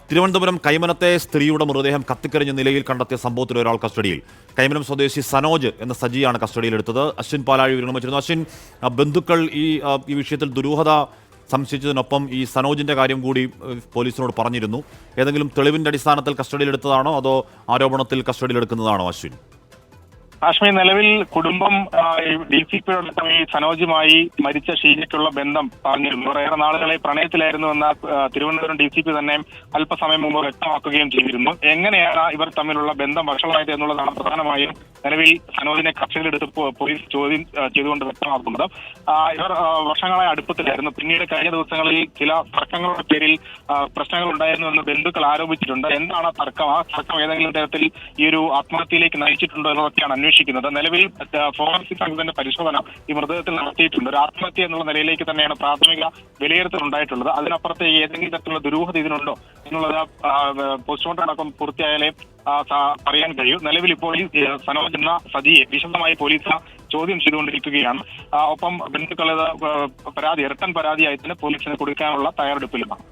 തിരുവനന്തപുരം കൈമനത്തെ സ്ത്രീയുടെ മൃതദേഹം കത്തിക്കരിഞ്ഞ നിലയിൽ കണ്ടെത്തിയ സംഭവത്തിൽ ഒരാൾ കസ്റ്റഡിയിൽ. കൈമനം സ്വദേശി സനോജ് എന്ന സജിയാണ് കസ്റ്റഡിയിലെടുത്തത്. അശ്വിൻ പാലാഴി വിവരണം വെച്ചിരുന്നു. അശ്വിൻ, ബന്ധുക്കൾ ഈ വിഷയത്തിൽ ദുരൂഹത സംശയിച്ചതിനൊപ്പം ഈ സനോജിന്റെ കാര്യം കൂടി പോലീസിനോട് പറഞ്ഞിരുന്നു. ഏതെങ്കിലും തെളിവിന്റെ അടിസ്ഥാനത്തിൽ കസ്റ്റഡിയിലെടുത്തതാണോ അതോ ആരോപണത്തിൽ കസ്റ്റഡിയിലെടുക്കുന്നതാണോ അശ്വിൻ? കാശ്മീർ നിലവിൽ കുടുംബം DCPയോടൊപ്പം ഈ സനോജുമായി മരിച്ച ഷീജയ്ക്കുള്ള ബന്ധം പറഞ്ഞിരുന്നു. ഏറെ നാളുകളെ പ്രണയത്തിലായിരുന്നുവെന്ന തിരുവനന്തപുരം DCP തന്നെ അല്പസമയം മുമ്പ് വ്യക്തമാക്കുകയും ചെയ്തിരുന്നു. എങ്ങനെയാണ് ഇവർ തമ്മിലുള്ള ബന്ധം വഷളായത് എന്നുള്ളതാണ് പ്രധാനമായും നിലവിൽ സനോജിനെ കസ്റ്റഡിയിലെടുത്ത് പോലീസ് ചോദ്യം ചെയ്തുകൊണ്ട് വ്യക്തമാക്കുന്നത്. ഇവർ വർഷങ്ങളായി അടുപ്പത്തിലായിരുന്നു. പിന്നീട് കഴിഞ്ഞ ദിവസങ്ങളിൽ ചില തർക്കങ്ങളുടെ പേരിൽ പ്രശ്നങ്ങൾ ഉണ്ടായിരുന്നുവെന്ന് ബന്ധുക്കൾ ആരോപിച്ചിട്ടുണ്ട്. എന്താണ് തർക്കം? ആ തർക്കം ഏതെങ്കിലും തരത്തിൽ ഈ ഒരു ആത്മഹത്യയിലേക്ക് നയിച്ചിട്ടുണ്ടോ എന്നതൊക്കെയാണ് അന്വേഷിക്കുന്നത്. നിലവിൽ ഫോറൻസിക് സംഘത്തിന്റെ പരിശോധന ഈ മൃതദേഹത്തിൽ നടത്തിയിട്ടുണ്ട്. ഒരു ആത്മഹത്യ എന്നുള്ള നിലയിലേക്ക് തന്നെയാണ് പ്രാഥമിക വിലയിരുത്തൽ ഉണ്ടായിട്ടുള്ളത്. അതിനപ്പുറത്തെ ഏതെങ്കിലും തരത്തിലുള്ള ദുരൂഹത ഇതിനുണ്ടോ എന്നുള്ളത് പോസ്റ്റ്മോർട്ടം അടക്കം പൂർത്തിയായാലേ പറയാൻ കഴിയൂ. നിലവിൽ ഇപ്പോൾ ഈ സനോജ് എന്ന സജിയെ വിശദമായി പോലീസ് ചോദ്യം ചെയ്തുകൊണ്ടിരിക്കുകയാണ്. ഒപ്പം ബന്ധുക്കൾ റിട്ടേൺ പരാതിയായി തന്നെ പോലീസിന് കൊടുക്കാനുള്ള തയ്യാറെടുപ്പിലുമാണ്.